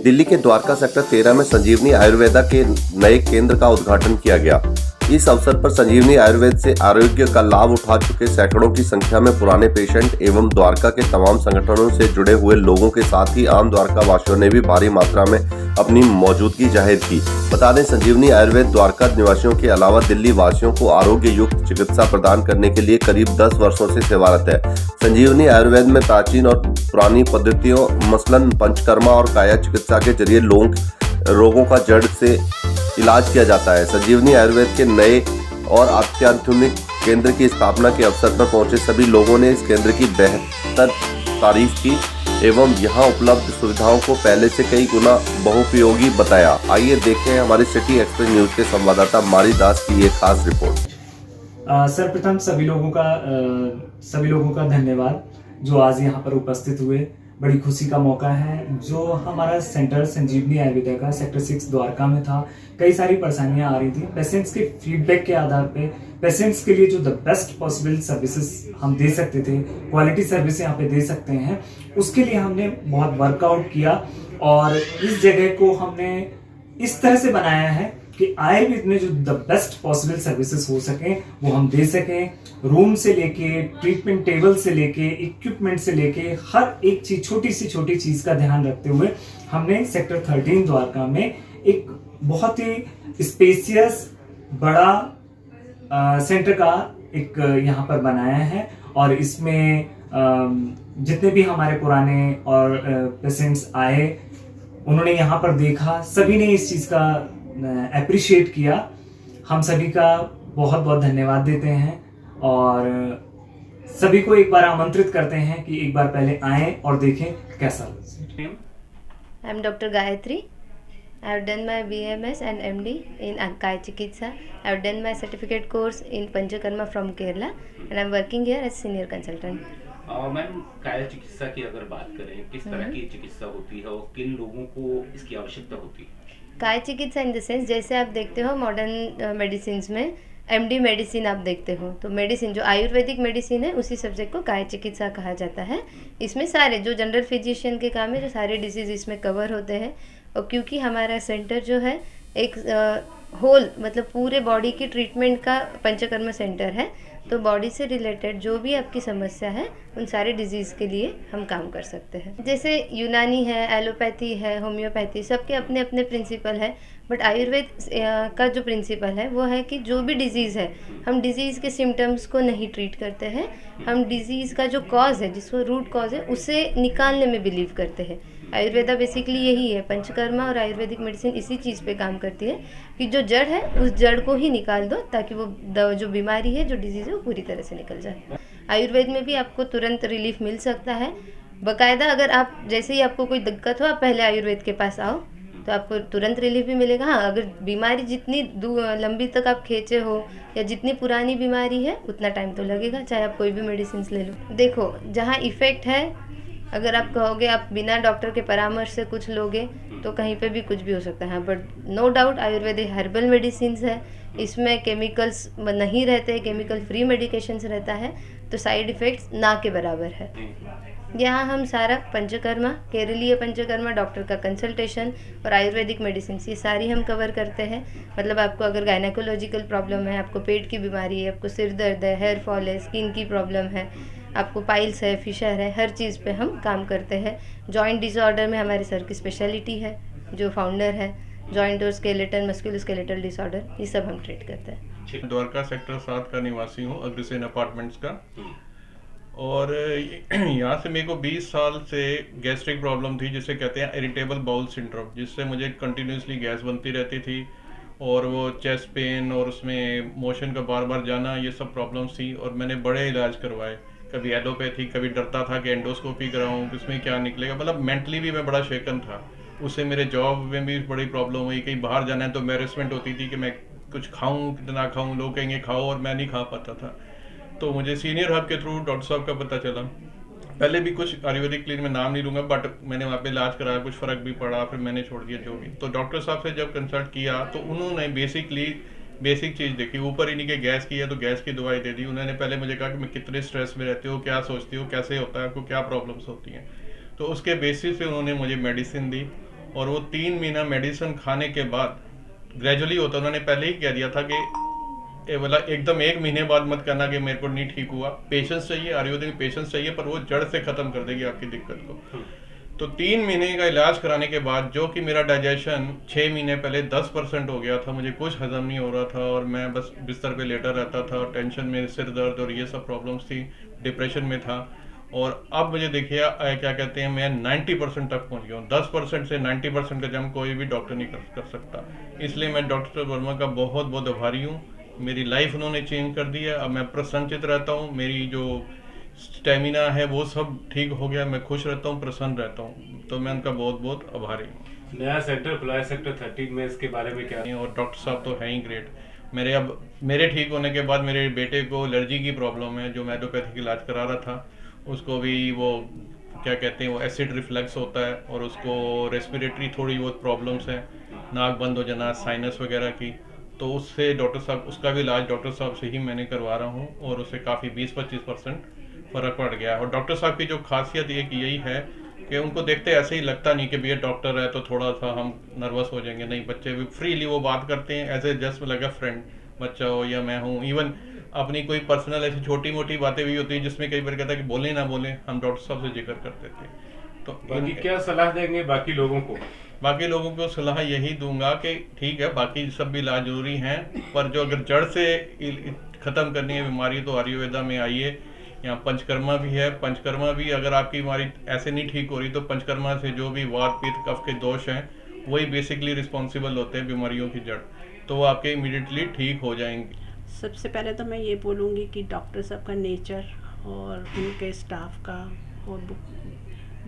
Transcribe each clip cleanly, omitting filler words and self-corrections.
दिल्ली के द्वारका सेक्टर 13 में संजीवनी आयुर्वेदा के नए केंद्र का उद्घाटन किया गया। इस अवसर पर संजीवनी आयुर्वेद से आरोग्य का लाभ उठा चुके सैकड़ों की संख्या में पुराने पेशेंट एवं द्वारका के तमाम संगठनों से जुड़े हुए लोगों के साथ ही आम द्वारका वासियों ने भी भारी मात्रा में अपनी मौजूदगी जाहिर की। बता दें, संजीवनी आयुर्वेद द्वारका निवासियों के अलावा दिल्ली वासियों को आरोग्य युक्त चिकित्सा प्रदान करने के लिए करीब 10 वर्षों से सेवारत है। संजीवनी आयुर्वेद में प्राचीन और पुरानी पद्धतियों मसलन पंचकर्मा और काया चिकित्सा के जरिए रोगों का जड़ से इलाज किया जाता है। संजीवनी आयुर्वेद के नए और अत्याधुनिक केंद्र की स्थापना के अवसर पर पहुंचे सभी लोगों ने इस केंद्र की बेहतर तारीफ की एवं यहां उपलब्ध सुविधाओं को पहले से कई गुना बहुपयोगी बताया। आइए देखें हमारे सिटी एक्सप्रेस न्यूज के संवाददाता मारी दास की ये खास रिपोर्ट। सर्वप्रथम सभी लोगों का धन्यवाद जो आज यहाँ पर उपस्थित हुए। बड़ी खुशी का मौका है। जो हमारा सेंटर संजीवनी आयुर्वेदा का सेक्टर 6 द्वारका में था, कई सारी परेशानियां आ रही थी। पेशेंट्स के फीडबैक के आधार पे पेशेंट्स के लिए जो द बेस्ट पॉसिबल सर्विसेज हम दे सकते थे, क्वालिटी सर्विस यहाँ पे दे सकते हैं, उसके लिए हमने बहुत वर्कआउट किया और इस जगह को हमने इस तरह से बनाया है कि आयुर्वेद में जो द बेस्ट पॉसिबल सर्विसेज हो सके वो हम दे सकें। रूम से लेके ट्रीटमेंट टेबल से लेके इक्विपमेंट से लेके हर एक चीज, छोटी सी छोटी चीज का ध्यान रखते हुए हमने सेक्टर 13 द्वारका में एक बहुत ही स्पेशियस बड़ा सेंटर का एक यहाँ पर बनाया है। और इसमें जितने भी हमारे पुराने और पेशेंट्स आए, उन्होंने यहाँ पर देखा, सभी ने इस चीज का अप्रिशिएट किया। हम सभी का बहुत बहुत धन्यवाद देते हैं और सभी को एक बार आमंत्रित करते हैं कि एक बार पहले आएं और देखें कैसा। I am Dr. Gayatri. I have done my BMS and MD in Kaya Chikitsa. I have done my certificate course in Panchakarma from Kerala and I am working here as senior consultant. Ma'am, काया चिकित्सा की अगर बात करें, किस तरह की चिकित्सा होती है और किन लोगों को इसकी आवश्यकता होती है? काय चिकित्सा इन द सेंस, जैसे आप देखते हो मॉडर्न मेडिसिन में MD मेडिसिन आप देखते हो, तो मेडिसिन जो आयुर्वेदिक मेडिसिन है उसी सब्जेक्ट को काय चिकित्सा कहा जाता है। इसमें सारे जो जनरल फिजिशियन के काम है, जो सारे डिजीज इसमें कवर होते हैं। और क्योंकि हमारा सेंटर जो है एक होल मतलब पूरे बॉडी की ट्रीटमेंट का पंचकर्म सेंटर है, तो बॉडी से रिलेटेड जो भी आपकी समस्या है उन सारे डिजीज़ के लिए हम काम कर सकते हैं। जैसे यूनानी है, एलोपैथी है, होम्योपैथी, सबके अपने अपने प्रिंसिपल है। बट आयुर्वेद का जो प्रिंसिपल है वो है कि जो भी डिजीज़ है, हम डिजीज़ के सिम्टम्स को नहीं ट्रीट करते हैं, हम डिजीज़ का जो कॉज है, जिसको रूट कॉज है, उसे निकालने में बिलीव करते हैं। आयुर्वेदा बेसिकली यही है। पंचकर्मा और आयुर्वेदिक मेडिसिन इसी चीज़ पे काम करती है कि जो जड़ है उस जड़ को ही निकाल दो ताकि वो जो बीमारी है, जो डिजीज़ है, वो पूरी तरह से निकल जाए। आयुर्वेद में भी आपको तुरंत रिलीफ मिल सकता है। बाकायदा अगर आप जैसे ही आपको कोई दिक्कत हो, आप पहले आयुर्वेद के पास आओ तो आपको तुरंत रिलीफ भी मिलेगा। हाँ, अगर बीमारी जितनी लंबी तक आप खींचे हो या जितनी पुरानी बीमारी है उतना टाइम तो लगेगा, चाहे आप कोई भी मेडिसिन ले लो। देखो, जहाँ इफ़ेक्ट है, अगर आप कहोगे आप बिना डॉक्टर के परामर्श से कुछ लोगे तो कहीं पे भी कुछ भी हो सकता है। But no doubt Ayurvedic herbal medicine है, इसमें केमिकल्स नहीं रहते, केमिकल फ्री मेडिकेशंस रहता है, तो साइड इफ़ेक्ट्स ना के बराबर है। यहाँ हम सारा पंचकर्मा, केरलीय पंचकर्मा, डॉक्टर का कंसल्टेशन और आयुर्वेदिक मेडिसिन ये सारी हम कवर करते हैं। मतलब आपको अगर गायनेकोलॉजिकल प्रॉब्लम है, आपको पेट की बीमारी है, आपको सिर दर्द है, हेयर फॉल है, स्किन की प्रॉब्लम है, आपको पाइल्स है, फिशर है, हर चीज़ पे हम काम करते हैं। जॉइंट डिसऑर्डर में हमारे सर की स्पेशलिटी है, जो फाउंडर है, जॉइंट और स्केलेटल मस्कुलोस्केलेटल डिसऑर्डर, ये सब हम ट्रीट करते हैं। द्वारका सेक्टर 7 का निवासी हूँ, अग्रसेन अपार्टमेंट्स का। और यहाँ से मेरे को 20 साल से गैस्ट्रिक प्रॉब्लम थी, जिसे कहते हैं इरिटेबल बाउल सिंड्रोम, जिससे मुझे कंटिन्यूसली गैस बनती रहती थी और वो चेस्ट पेन और उसमें मोशन का बार बार जाना, ये सब प्रॉब्लम्स थी। और मैंने बड़े इलाज करवाए, कभी एलोपैथी, कभी डरता था कि एंडोस्कोपी कराऊं, किसमें क्या निकलेगा। मतलब मेंटली भी मैं बड़ा शेकन था। उससे मेरे जॉब में भी बड़ी प्रॉब्लम हुई। कहीं बाहर जाना है तो एम्बैरेसमेंट होती थी कि मैं कुछ खाऊं कि ना खाऊं, लोग कहेंगे खाओ, और मैं नहीं खा पाता था। तो मुझे सीनियर हब के थ्रू डॉक्टर साहब का पता चला। पहले भी कुछ आयुर्वेदिक क्लिनिक में नाम नहीं लूँगा, बट मैंने वहाँ पे इलाज कराया, कुछ फ़र्क भी पड़ा, फिर मैंने छोड़ दिया जो भी। तो डॉक्टर साहब से जब कंसल्ट किया तो उन्होंने बेसिक चीज़ देखी। ऊपर ही नहीं कि गैस की है तो गैस की दवाई दे दी। उन्होंने पहले मुझे कहा कि मैं कितने स्ट्रेस में रहती हूँ, क्या सोचती हूँ, कैसे होता है, आपको क्या प्रॉब्लम्स होती हैं। तो उसके बेसिस पे उन्होंने मुझे मेडिसिन दी और वो 3 महीना मेडिसिन खाने के बाद ग्रेजुअली होता, उन्होंने पहले ही कह दिया था कि ये वाला एकदम 1 महीने बाद मत करना कि मेरे को नहीं ठीक हुआ, पेशेंस चाहिए, आयुर्वेदिक में पेशेंस चाहिए, पर वो जड़ से ख़त्म कर देगी आपकी दिक्कत को। तो 3 महीने का इलाज कराने के बाद जो कि मेरा डाइजेशन 6 महीने पहले 10% हो गया था, मुझे कुछ हजम नहीं हो रहा था और मैं बस बिस्तर पे लेटा रहता था और टेंशन में सिर दर्द और ये सब प्रॉब्लम्स थी, डिप्रेशन में था। और अब मुझे देखिए क्या कहते हैं, मैं 90% तक पहुंच गया हूँ। 10% से 90% का जम कोई भी डॉक्टर नहीं कर सकता। इसलिए मैं डॉक्टर वर्मा का बहुत बहुत आभारी हूँ। मेरी लाइफ उन्होंने चेंज कर दी है। अब मैं प्रसन्नचित रहता हूँ, मेरी जो स्टेमिना है वो सब ठीक हो गया, मैं खुश रहता हूँ, प्रसन्न रहता हूँ। तो मैं उनका बहुत बहुत आभारी हूँ। नया सेंटर खुला है सेक्टर 13 में, इसके बारे में क्या? और डॉक्टर साहब तो हैं ही ग्रेट। मेरे ठीक होने के बाद मेरे बेटे को एलर्जी की प्रॉब्लम है, जो मैं एलोपैथिक इलाज करा रहा था, उसको भी वो क्या कहते हैं, वो एसिड रिफ्लक्स होता है और उसको रेस्पिरेटरी थोड़ी बहुत प्रॉब्लम्स हैं, नाक बंद हो जाना, साइनस वगैरह की। तो उससे डॉक्टर साहब, उसका भी इलाज डॉक्टर साहब से ही मैंने करवा रहा हूँ और उससे काफ़ी 20-25% फ़र्क पड़ गया। और डॉक्टर साहब की जो खासियत एक यही है कि उनको देखते ऐसे ही लगता नहीं कि भैया डॉक्टर है तो थोड़ा सा हम नर्वस हो जाएंगे। नहीं, बच्चे भी फ्रीली वो बात करते हैं, एज ए जस्ट लगा फ्रेंड, बच्चा हो या मैं हूँ। इवन अपनी कोई पर्सनल ऐसी छोटी मोटी बातें भी होती है जिसमें कई बार कहता है कि बोले ना बोले, हम डॉक्टर साहब से जिक्र करते थे। तो बाकी क्या सलाह देंगे बाकी लोगों को? बाकी लोगों को सलाह यही दूंगा कि ठीक है, बाकी सब भी इलाज जरूरी हैं, पर जो अगर जड़ से ख़त्म करनी है बीमारी तो आयुर्वेदा में आइए। यहाँ पंचकर्मा भी है। पंचकर्मा भी अगर आपकी बीमारी ऐसे नहीं ठीक हो रही तो पंचकर्मा से जो भी वात पित्त कफ के दोष हैं वही बेसिकली रिस्पॉन्सिबल होते हैं बीमारियों की जड़, तो वो आपके इमीडिएटली ठीक हो जाएंगे। सबसे पहले तो मैं ये बोलूँगी कि डॉक्टर साहब का नेचर और उनके स्टाफ का और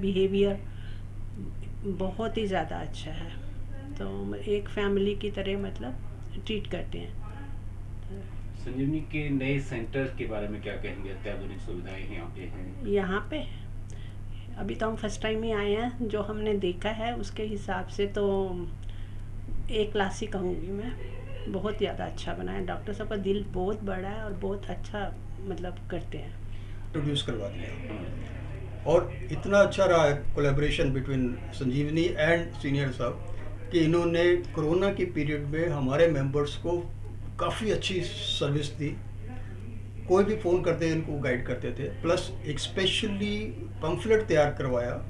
बिहेवियर बहुत ही ज़्यादा अच्छा है। तो एक फैमिली की तरह मतलब ट्रीट करते हैं। संजीवनी के नए सेंटर के बारे में क्या कहेंगे? अत्याधुनिक सुविधाएं यहाँ पे हैं। यहाँ पे अभी तो हम फर्स्ट टाइम ही आए हैं, जो हमने देखा है उसके हिसाब से तो एक क्लास ही कहूँगी मैं। बहुत ज़्यादा अच्छा बना है। डॉक्टर साहब का दिल बहुत बड़ा है और बहुत अच्छा मतलब करते हैं। इंट्रोड्यूस करवा दिया और इतना अच्छा रहा है collaboration between Sanjeevani and senior साहब कि इन्होंने कोरोना के पीरियड में हमारे मेंबर्स को काफ़ी अच्छी सर्विस दी। कोई भी फ़ोन करते इनको गाइड करते थे। प्लस एक स्पेशली पम्फलेट तैयार करवाया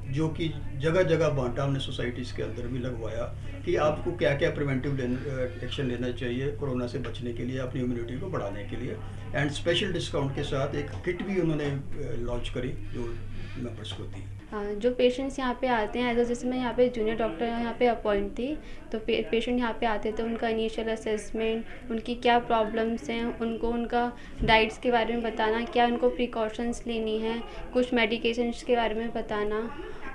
जो कि जगह जगह बांटा हमने, सोसाइटीज़ के अंदर भी लगवाया कि आपको क्या क्या प्रिवेंटिव एक्शन लेना चाहिए कोरोना से बचने के लिए, अपनी इम्यूनिटी को बढ़ाने के लिए। एंड स्पेशल डिस्काउंट के साथ एक किट भी उन्होंने लॉन्च करी जो मेंबर्स को दी। जो पेशेंट्स यहाँ पे आते हैं, एज जैसे मैं यहाँ पे जूनियर डॉक्टर यहाँ पे अपॉइंट थी, तो पेशेंट यहाँ पे आते थे, उनका इनिशियल असेसमेंट, उनकी क्या प्रॉब्लम्स हैं, उनको उनका डाइट्स के बारे में बताना, क्या उनको प्रिकॉशंस लेनी है, कुछ मेडिकेशंस के बारे में बताना,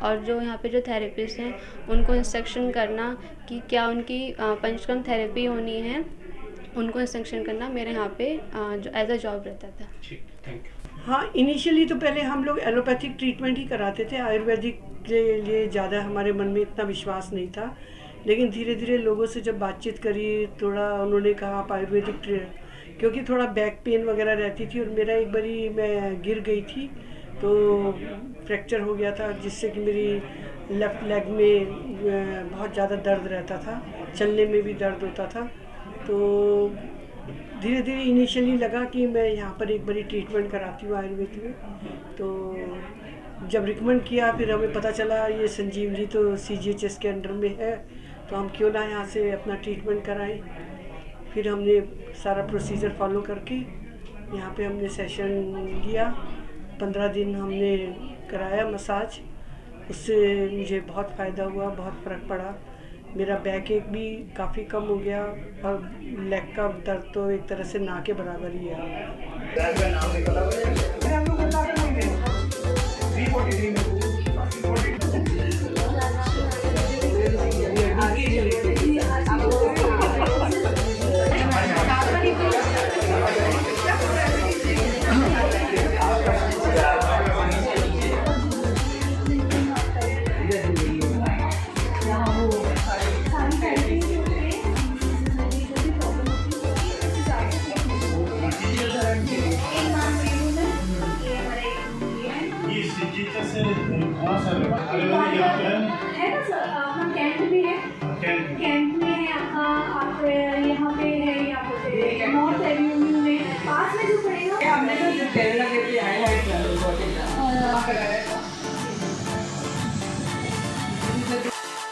और जो यहाँ पे जो थेरेपिस्ट हैं उनको इंस्ट्रक्शन करना कि क्या उनकी पंचकर्म थेरेपी होनी है, उनको इंस्ट्रक्शन करना मेरे यहाँ पे जो एज अ जॉब रहता था। ठीक, थैंक यू। हाँ, इनिशियली तो पहले हम लोग एलोपैथिक ट्रीटमेंट ही कराते थे। आयुर्वेदिक के लिए ज़्यादा हमारे मन में इतना विश्वास नहीं था, लेकिन धीरे धीरे लोगों से जब बातचीत करी, थोड़ा उन्होंने कहा आप आयुर्वेदिक क्योंकि थोड़ा बैक पेन वगैरह रहती थी और मेरा एक बारी मैं गिर गई थी तो फ्रैक्चर हो गया था, जिससे कि मेरी लेफ़्ट लेग में बहुत ज़्यादा दर्द रहता था, चलने में भी दर्द होता था। तो धीरे धीरे इनिशियली लगा कि मैं यहाँ पर एक बारी ट्रीटमेंट कराती हूँ आयुर्वेद में। तो जब रिकमेंड किया, फिर हमें पता चला ये संजीवनी तो CGHS के अंडर में है, तो हम क्यों ना यहाँ से अपना ट्रीटमेंट कराएं। फिर हमने सारा प्रोसीजर फॉलो करके यहाँ पे हमने सेशन लिया। 15 दिन हमने कराया मसाज, उससे मुझे बहुत फ़ायदा हुआ, बहुत फ़र्क पड़ा। मेरा बैक एक भी काफ़ी कम हो गया और लेग का दर्द तो एक तरह से ना के बराबर ही है। कैसे कहाँ से आयुर्वेदिक यहाँ पे है ना सर, अपना कैंट भी है, कैंट में है आपका, आप यहाँ पे है, यहाँ पे नॉर्थ एवेन्यू में पास में जो पड़ेगा। हमने तो केरला के